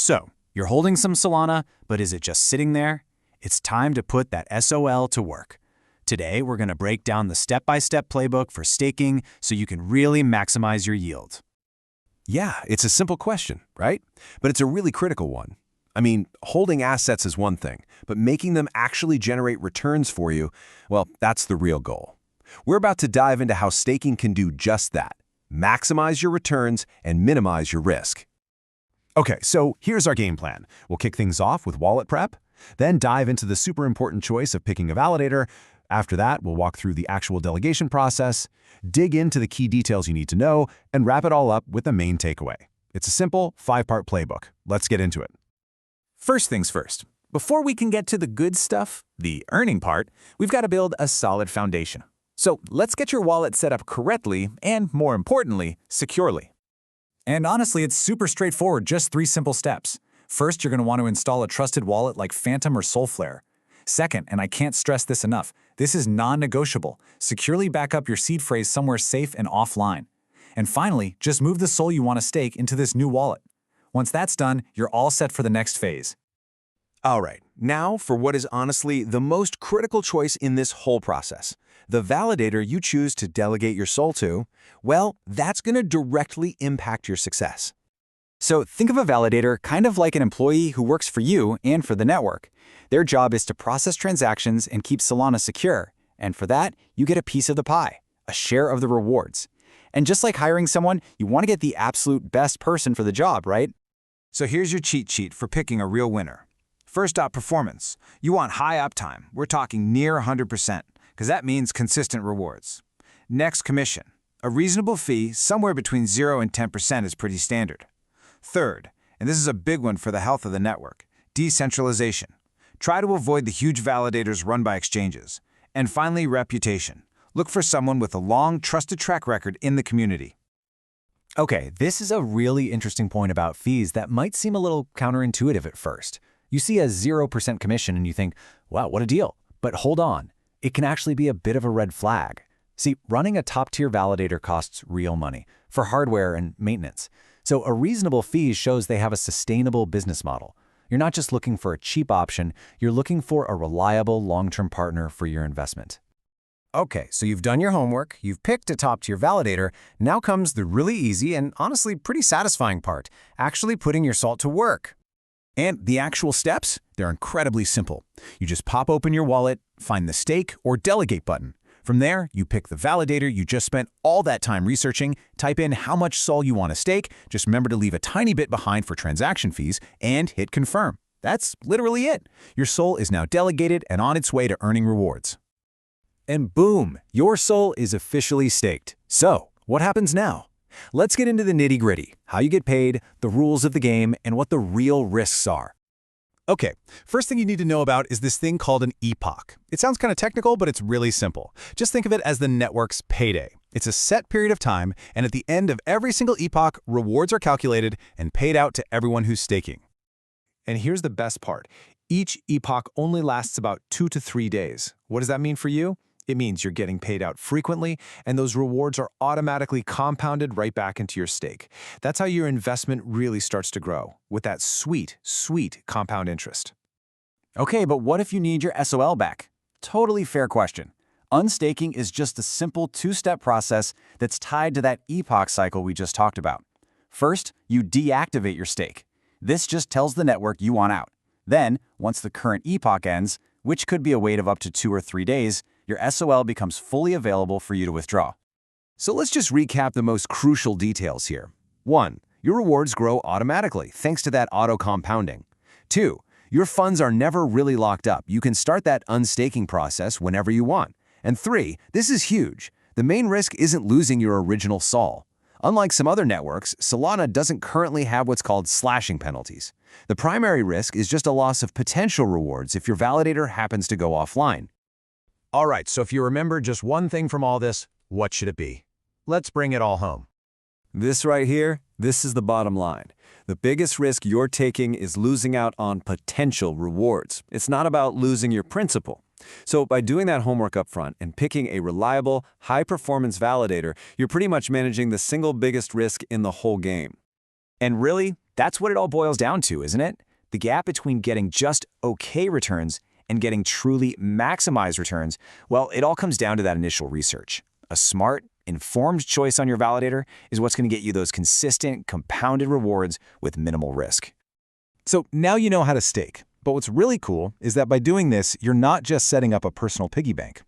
So, you're holding some Solana, but is it just sitting there? It's time to put that SOL to work. Today, we're going to break down the step-by-step playbook for staking so you can really maximize your yield. Yeah, it's a simple question, right? But it's a really critical one. I mean, holding assets is one thing, but making them actually generate returns for you, well, that's the real goal. We're about to dive into how staking can do just that. Maximize your returns and minimize your risk. Okay, so here's our game plan. We'll kick things off with wallet prep, then dive into the super important choice of picking a validator. After that, we'll walk through the actual delegation process, dig into the key details you need to know, and wrap it all up with the main takeaway. It's a simple 5-part playbook. Let's get into it. First things first. Before we can get to the good stuff, the earning part, we've got to build a solid foundation. So let's get your wallet set up correctly and, more importantly, securely. And honestly, it's super straightforward, just 3 simple steps. First, you're going to want to install a trusted wallet like Phantom or Solflare. Second, and I can't stress this enough, this is non-negotiable. Securely back up your seed phrase somewhere safe and offline. And finally, just move the SOL you want to stake into this new wallet. Once that's done, you're all set for the next phase. All right, now for what is honestly the most critical choice in this whole process. The validator you choose to delegate your SOL to, well, that's going to directly impact your success. So think of a validator kind of like an employee who works for you and for the network. Their job is to process transactions and keep Solana secure. And for that, you get a piece of the pie, a share of the rewards. And just like hiring someone, you want to get the absolute best person for the job, right? So here's your cheat sheet for picking a real winner. First up, performance. You want high uptime. We're talking near 100%, because that means consistent rewards. Next, commission. A reasonable fee, somewhere between 0 and 10% is pretty standard. Third, and this is a big one for the health of the network, decentralization. Try to avoid the huge validators run by exchanges. And finally, reputation. Look for someone with a long, trusted track record in the community. Okay, this is a really interesting point about fees that might seem a little counterintuitive at first. You see a 0% commission and you think, wow, what a deal. But hold on, it can actually be a bit of a red flag. See, running a top-tier validator costs real money for hardware and maintenance. So a reasonable fee shows they have a sustainable business model. You're not just looking for a cheap option, you're looking for a reliable long-term partner for your investment. Okay, so you've done your homework, you've picked a top-tier validator, now comes the really easy and honestly pretty satisfying part, actually putting your SOL to work. And the actual steps, they're incredibly simple. You just pop open your wallet, find the stake or delegate button. From there, you pick the validator you just spent all that time researching, type in how much SOL you want to stake, just remember to leave a tiny bit behind for transaction fees, and hit confirm. That's literally it. Your SOL is now delegated and on its way to earning rewards. And boom, your SOL is officially staked. So, what happens now? Let's get into the nitty-gritty, how you get paid, the rules of the game, and what the real risks are. Okay, first thing you need to know about is this thing called an epoch. It sounds kind of technical, but it's really simple. Just think of it as the network's payday. It's a set period of time, and at the end of every single epoch, rewards are calculated and paid out to everyone who's staking. And here's the best part. Each epoch only lasts about 2 to 3 days. What does that mean for you? It means you're getting paid out frequently, and those rewards are automatically compounded right back into your stake. That's how your investment really starts to grow, with that sweet, sweet compound interest. Okay, but what if you need your SOL back? Totally fair question. Unstaking is just a simple 2-step process that's tied to that epoch cycle we just talked about. First, you deactivate your stake. This just tells the network you want out. Then, once the current epoch ends, which could be a wait of up to 2 or 3 days, your SOL becomes fully available for you to withdraw. So let's just recap the most crucial details here. 1. Your rewards grow automatically thanks to that auto-compounding. 2. Your funds are never really locked up. You can start that unstaking process whenever you want. And 3. This is huge. The main risk isn't losing your original SOL. Unlike some other networks, Solana doesn't currently have what's called slashing penalties. The primary risk is just a loss of potential rewards if your validator happens to go offline. All right, so if you remember just one thing from all this, what should it be? Let's bring it all home. This right here, this is the bottom line. The biggest risk you're taking is losing out on potential rewards. It's not about losing your principal. So by doing that homework up front and picking a reliable, high-performance validator, you're pretty much managing the single biggest risk in the whole game. And really, That's what it all boils down to, isn't it? The gap between getting just okay returns and getting truly maximized returns, well, it all comes down to that initial research. A smart, informed choice on your validator is what's going to get you those consistent, compounded rewards with minimal risk. So now you know how to stake. But what's really cool is that by doing this, you're not just setting up a personal piggy bank.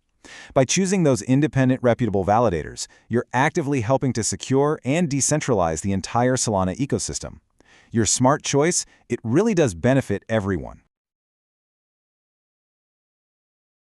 By choosing those independent, reputable validators, you're actively helping to secure and decentralize the entire Solana ecosystem. Your smart choice, it really does benefit everyone.